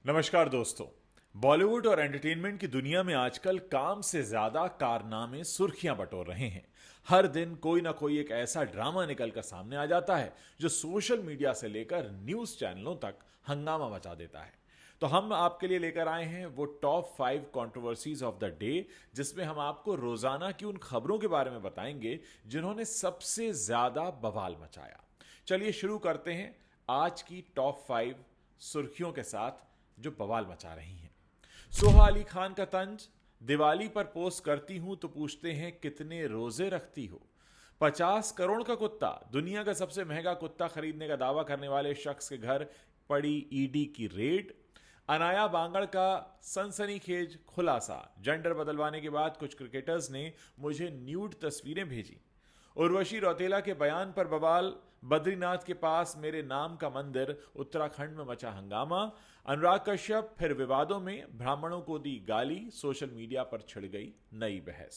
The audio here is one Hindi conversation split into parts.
नमस्कार दोस्तों। बॉलीवुड और एंटरटेनमेंट की दुनिया में आजकल काम से ज्यादा कारनामे सुर्खियां बटोर रहे हैं। हर दिन कोई ना कोई एक ऐसा ड्रामा निकल कर सामने आ जाता है जो सोशल मीडिया से लेकर न्यूज चैनलों तक हंगामा मचा देता है। तो हम आपके लिए लेकर आए हैं वो top 5 controversies of the day, जिसमें हम आपको रोजाना की उन खबरों के बारे में बताएंगे जिन्होंने सबसे ज्यादा बवाल मचाया। चलिए शुरू करते हैं आज की टॉप 5 सुर्खियों के साथ जो बवाल मचा रही हैं। सोहा अली खान का तंज, दिवाली पर पोस्ट करती हूं तो पूछते हैं कितने रोजे रखती हो। 50 करोड़ का कुत्ता, दुनिया का सबसे महंगा कुत्ता खरीदने का दावा करने वाले शख्स के घर पड़ी ईडी की रेड। अनाया बांगड़ का सनसनीखेज खुलासा, जेंडर बदलवाने के बाद कुछ क्रिकेटर्स ने मुझे न्यूड तस्वीरें भेजी। उर्वशी रौतेला के बयान पर बवाल, बद्रीनाथ के पास मेरे नाम का मंदिर, उत्तराखंड में मचा हंगामा। अनुराग कश्यप फिर विवादों में, ब्राह्मणों को दी गाली, सोशल मीडिया पर छिड़ गई नई बहस।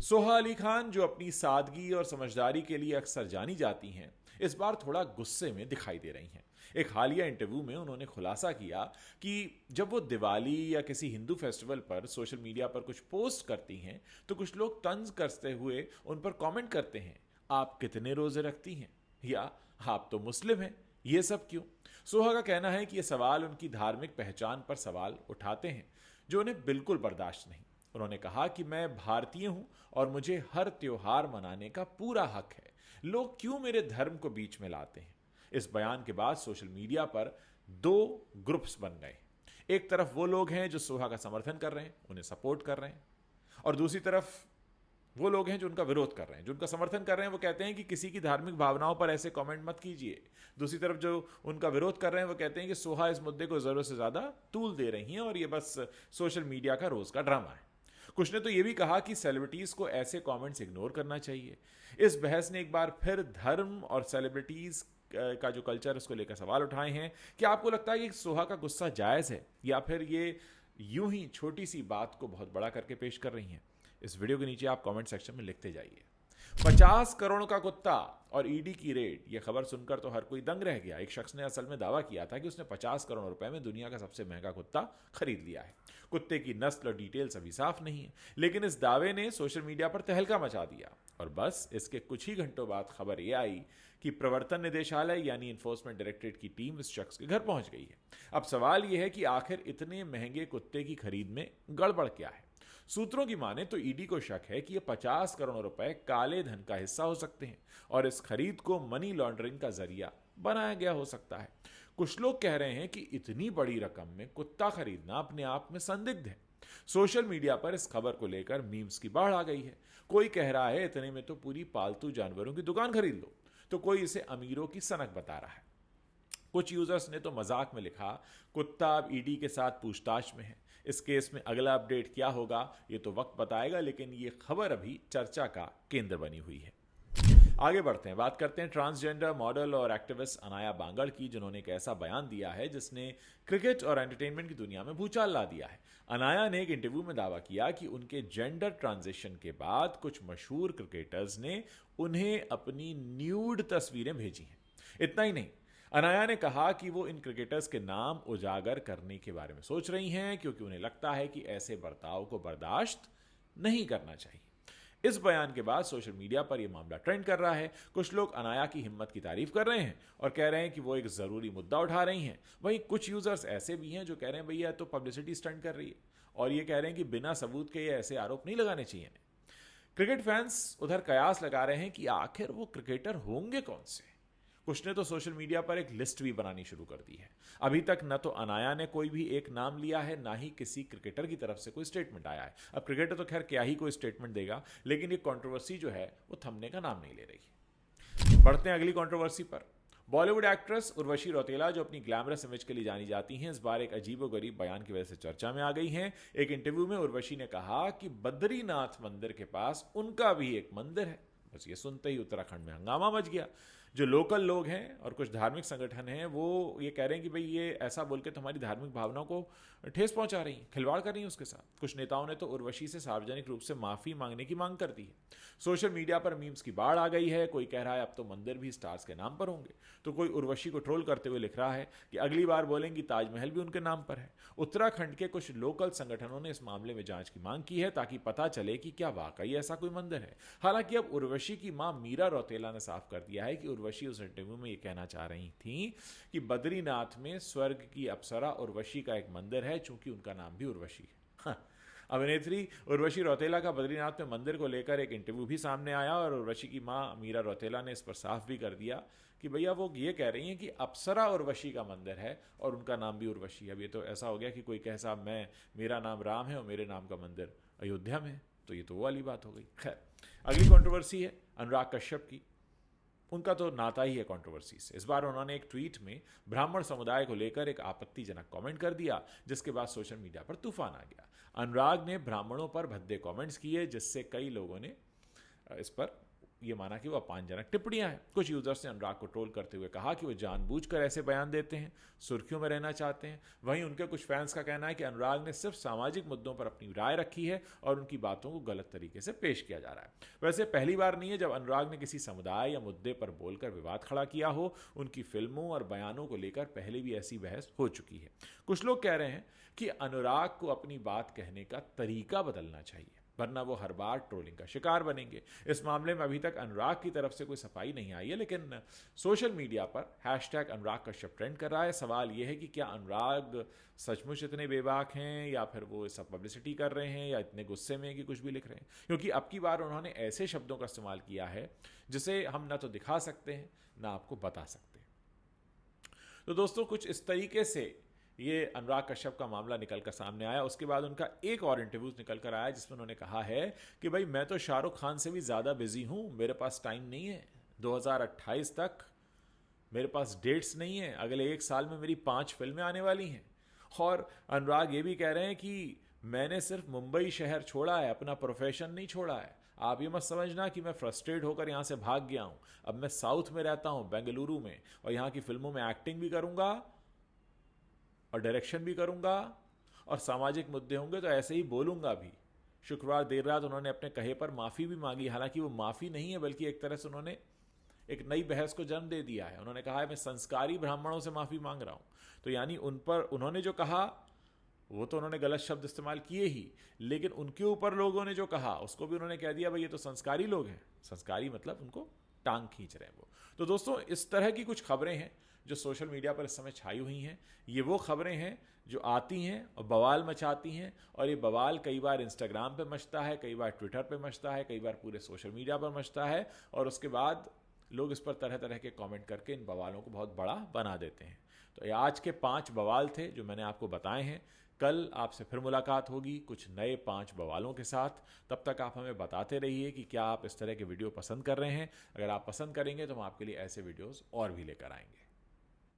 सोहा अली खान, जो अपनी सादगी और समझदारी के लिए अक्सर जानी जाती हैं, इस बार थोड़ा गुस्से में दिखाई दे रही हैं। एक हालिया इंटरव्यू में उन्होंने खुलासा किया कि जब वो दिवाली या किसी हिंदू फेस्टिवल पर सोशल मीडिया पर कुछ पोस्ट करती हैं तो कुछ लोग तंज करते हुए उन पर कमेंट करते हैं, आप कितने रोजे रखती हैं, या आप तो मुस्लिम हैं, ये सब क्यों। सोहा का कहना है कि ये सवाल उनकी धार्मिक पहचान पर सवाल उठाते हैं, जो उन्हें बिल्कुल बर्दाश्त नहीं। उन्होंने कहा कि मैं भारतीय हूं और मुझे हर त्योहार मनाने का पूरा हक है, लोग क्यों मेरे धर्म को बीच में लाते हैं। इस बयान के बाद सोशल मीडिया पर 2 ग्रुप्स बन गए। एक तरफ वो लोग हैं जो सोहा का समर्थन कर रहे हैं, उन्हें सपोर्ट कर रहे हैं, और दूसरी तरफ वो लोग हैं जो उनका विरोध कर रहे हैं, जो उनका समर्थन कर रहे हैं। वो कहते हैं कि किसी की धार्मिक भावनाओं पर ऐसे कमेंट मत कीजिए। दूसरी तरफ जो उनका विरोध कर रहे हैं वो कहते हैं कि सोहा इस मुद्दे को जरूरत से ज्यादा तूल दे रही हैं और ये बस सोशल मीडिया का रोज का ड्रामा है। कुछ ने तो ये भी कहा कि सेलिब्रिटीज को ऐसे कमेंट्स इग्नोर करना चाहिए। इस बहस ने एक बार फिर धर्म और सेलिब्रिटीज का जो कल्चर है उसको लेकर सवाल उठाए हैं। क्या आपको लगता है कि सोहा का गुस्सा जायज है, या फिर ये यूं ही छोटी सी बात को बहुत बड़ा करके पेश कर रही हैं? इस वीडियो के नीचे आप कमेंट सेक्शन में लिखते जाइए। 50 करोड़ का कुत्ता और ईडी की रेड, यह खबर सुनकर तो हर कोई दंग रह गया। एक शख्स ने असल में दावा किया था कि उसने 50 करोड़ रुपए में दुनिया का सबसे महंगा कुत्ता खरीद लिया है। कुत्ते की नस्ल और डिटेल्स अभी साफ नहीं है, लेकिन इस दावे ने सोशल मीडिया पर तहलका मचा दिया। और बस इसके कुछ ही घंटों बाद खबर यह आई कि प्रवर्तन निदेशालय यानी इन्फोर्समेंट डायरेक्टरेट की टीम इस शख्स के घर पहुंच गई है। अब सवाल यह है कि आखिर इतने महंगे कुत्ते की खरीद में गड़बड़ क्या है। सूत्रों की माने तो ईडी को शक है कि ये 50 करोड़ रुपए काले धन का हिस्सा हो सकते हैं और इस खरीद को मनी लॉन्ड्रिंग का जरिया बनाया गया हो सकता है। कुछ लोग कह रहे हैं कि इतनी बड़ी रकम में कुत्ता खरीदना अपने आप में संदिग्ध है। सोशल मीडिया पर इस खबर को लेकर मीम्स की बाढ़ आ गई है। कोई कह रहा है इतने में तो पूरी पालतू जानवरों की दुकान खरीद लो, तो कोई इसे अमीरों की सनक बता रहा है। कुछ यूजर्स ने तो मजाक में लिखा, कुत्ता अब ईडी के साथ पूछताछ में है, इस केस में अगला अपडेट क्या होगा ये तो वक्त बताएगा, लेकिन ये खबर अभी चर्चा का केंद्र बनी हुई है। आगे बढ़ते हैं, बात करते हैं ट्रांसजेंडर मॉडल और एक्टिविस्ट अनाया बांगड़ की, जिन्होंने एक ऐसा बयान दिया है जिसने क्रिकेट और एंटरटेनमेंट की दुनिया में भूचाल ला दिया है। अनाया ने एक इंटरव्यू में दावा किया कि उनके जेंडर ट्रांजिशन के बाद कुछ मशहूर क्रिकेटर्स ने उन्हें अपनी न्यूड तस्वीरें भेजी हैं। इतना ही नहीं, अनाया ने कहा कि वो इन क्रिकेटर्स के नाम उजागर करने के बारे में सोच रही हैं, क्योंकि उन्हें लगता है कि ऐसे बर्ताव को बर्दाश्त नहीं करना चाहिए। इस बयान के बाद सोशल मीडिया पर यह मामला ट्रेंड कर रहा है। कुछ लोग अनाया की हिम्मत की तारीफ कर रहे हैं और कह रहे हैं कि वो एक जरूरी मुद्दा उठा रही हैं। वहीं कुछ यूजर्स ऐसे भी हैं जो कह रहे हैं भैया तो पब्लिसिटी स्टंट कर रही है, और ये कह रहे हैं कि बिना सबूत के ये ऐसे आरोप नहीं लगाने चाहिए। क्रिकेट फैंस उधर कयास लगा रहे हैं कि आखिर वो क्रिकेटर होंगे कौन से। कुछ ने तो सोशल मीडिया पर एक लिस्ट भी बनानी शुरू कर दी है। अभी तक न तो अनाया ने कोई भी एक नाम लिया है, ना ही किसी क्रिकेटर की तरफ से कोई स्टेटमेंट आया है। अब क्रिकेटर तो खैर क्या ही कोई स्टेटमेंट देगा, लेकिन ये कंट्रोवर्सी जो है वो थमने का नाम नहीं ले रही। बढ़ते हैं अगली कंट्रोवर्सी पर। बॉलीवुड एक्ट्रेस उर्वशी रौतेला, जो अपनी ग्लैमरस इमेज के लिए जानी जाती हैं, इस बार एक अजीबोगरीब बयान की वजह से चर्चा में आ गई हैं। एक इंटरव्यू में उर्वशी ने कहा कि बद्रीनाथ मंदिर के पास उनका भी एक मंदिर है। बस ये सुनते ही उत्तराखंड में हंगामा मच गया। जो लोकल लोग हैं और कुछ धार्मिक संगठन हैं वो ये कह रहे हैं कि भाई ये ऐसा बोल के तुम्हारी धार्मिक भावनाओं को ठेस पहुंचा रही हैं, खिलवाड़ कर रही हैं उसके साथ। कुछ नेताओं ने तो उर्वशी से सार्वजनिक रूप से माफी मांगने की मांग कर दी है। सोशल मीडिया पर मीम्स की बाढ़ आ गई है। कोई कह रहा है अब तो मंदिर भी स्टार्स के नाम पर होंगे, तो कोई उर्वशी को ट्रोल करते हुए लिख रहा है कि अगली बार बोलेंगी ताजमहल भी उनके नाम पर है। उत्तराखंड के कुछ लोकल संगठनों ने इस मामले में जांच की मांग की है ताकि पता चले कि क्या वाकई ऐसा कोई मंदिर है। हालांकि अब उर्वशी की मां मीरा रौतेला ने साफ कर दिया है कि उर्वशी उस इंटरव्यू में यह कहना चाह रही थी कि बद्रीनाथ में स्वर्ग की अप्सरा उर्वशी का एक मंदिर है, चूंकि उनका नाम भी उर्वशी है। हाँ। अभिनेत्री उर्वशी रौतेला का बद्रीनाथ में मंदिर को लेकर एक इंटरव्यू भी सामने आया और उर्वशी की मां मीरा रौतेला ने इस पर साफ भी कर दिया कि भैया वो ये कह रही हैं कि अप्सरा उर्वशी का मंदिर है और उनका नाम भी उर्वशी है। अब ये तो ऐसा हो गया कि कोई कह साहब मेरा नाम राम है और मेरे नाम का मंदिर अयोध्या में है, तो ये तो वो वाली बात हो गई। खैर, अगली कंट्रोवर्सी है अनुराग कश्यप की। उनका तो नाता ही है कंट्रोवर्सी से। इस बार उन्होंने एक ट्वीट में ब्राह्मण समुदाय को लेकर एक आपत्तिजनक कमेंट कर दिया, जिसके बाद सोशल मीडिया पर तूफान आ गया। अनुराग ने ब्राह्मणों पर भद्दे कमेंट्स किए, जिससे कई लोगों ने इस पर यह माना कि वो अपमानजनक टिप्पणियां हैं। कुछ यूजर्स ने अनुराग को ट्रोल करते हुए कहा कि वो जानबूझकर ऐसे बयान देते हैं, सुर्खियों में रहना चाहते हैं। वहीं उनके कुछ फैंस का कहना है कि अनुराग ने सिर्फ सामाजिक मुद्दों पर अपनी राय रखी है और उनकी बातों को गलत तरीके से पेश किया जा रहा है। वैसे पहली बार नहीं है जब अनुराग ने किसी समुदाय या मुद्दे पर बोलकर विवाद खड़ा किया हो। उनकी फिल्मों और बयानों को लेकर पहले भी ऐसी बहस हो चुकी है। कुछ लोग कह रहे हैं कि अनुराग को अपनी बात कहने का तरीका बदलना चाहिए, वरना वो हर बार ट्रोलिंग का शिकार बनेंगे। इस मामले में अभी तक अनुराग की तरफ से कोई सफाई नहीं आई है, लेकिन सोशल मीडिया पर हैशटैग अनुराग कश्यप ट्रेंड कर रहा है। सवाल यह है कि क्या अनुराग सचमुच इतने बेबाक हैं या फिर वो सब पब्लिसिटी कर रहे हैं या इतने गुस्से में कि कुछ भी लिख रहे हैं, क्योंकि अब की बार उन्होंने ऐसे शब्दों का इस्तेमाल किया है जिसे हम ना तो दिखा सकते हैं ना आपको बता सकते। तो दोस्तों, कुछ इस तरीके से ये अनुराग कश्यप का मामला निकल कर सामने आया। उसके बाद उनका एक और इंटरव्यू निकल कर आया जिसमें उन्होंने कहा है कि भाई मैं तो शाहरुख खान से भी ज़्यादा बिजी हूँ, मेरे पास टाइम नहीं है। 2028 तक मेरे पास डेट्स नहीं है, अगले 1 साल में मेरी 5 फिल्में आने वाली हैं। और अनुराग ये भी कह रहे हैं कि मैंने सिर्फ मुंबई शहर छोड़ा है, अपना प्रोफेशन नहीं छोड़ा है। आप ये मत समझना कि मैं फ्रस्ट्रेट होकर यहाँ से भाग गया हूँ। अब मैं साउथ में रहता हूँ, बेंगलुरु में, और यहाँ की फिल्मों में एक्टिंग भी करूँगा और डायरेक्शन भी करूंगा और सामाजिक मुद्दे होंगे तो ऐसे ही बोलूंगा भी। शुक्रवार देर रात उन्होंने अपने कहे पर माफ़ी भी मांगी। हालांकि वो माफ़ी नहीं है, बल्कि एक तरह से उन्होंने एक नई बहस को जन्म दे दिया है। उन्होंने कहा है मैं संस्कारी ब्राह्मणों से माफ़ी मांग रहा हूँ। तो यानी उन पर उन्होंने जो कहा वो तो उन्होंने गलत शब्द इस्तेमाल किए ही, लेकिन उनके ऊपर लोगों ने जो कहा उसको भी उन्होंने कह दिया भाई ये तो संस्कारी लोग हैं। संस्कारी मतलब उनको टांग खींच रहे हैं वो। तो दोस्तों, इस तरह की कुछ खबरें हैं जो सोशल मीडिया पर इस समय छाई हुई हैं। ये वो खबरें हैं जो आती हैं और बवाल मचाती हैं, और ये बवाल कई बार इंस्टाग्राम पे मचता है, कई बार ट्विटर पे मचता है, कई बार पूरे सोशल मीडिया पर मचता है, और उसके बाद लोग इस पर तरह तरह के कमेंट करके इन बवालों को बहुत बड़ा बना देते हैं। तो ये आज के 5 बवाल थे जो मैंने आपको बताए हैं। कल आपसे फिर मुलाकात होगी कुछ नए 5 बवालों के साथ। तब तक आप हमें बताते रहिए कि क्या आप इस तरह के वीडियो पसंद कर रहे हैं। अगर आप पसंद करेंगे तो हम आपके लिए ऐसे वीडियोस और भी लेकर आएंगे।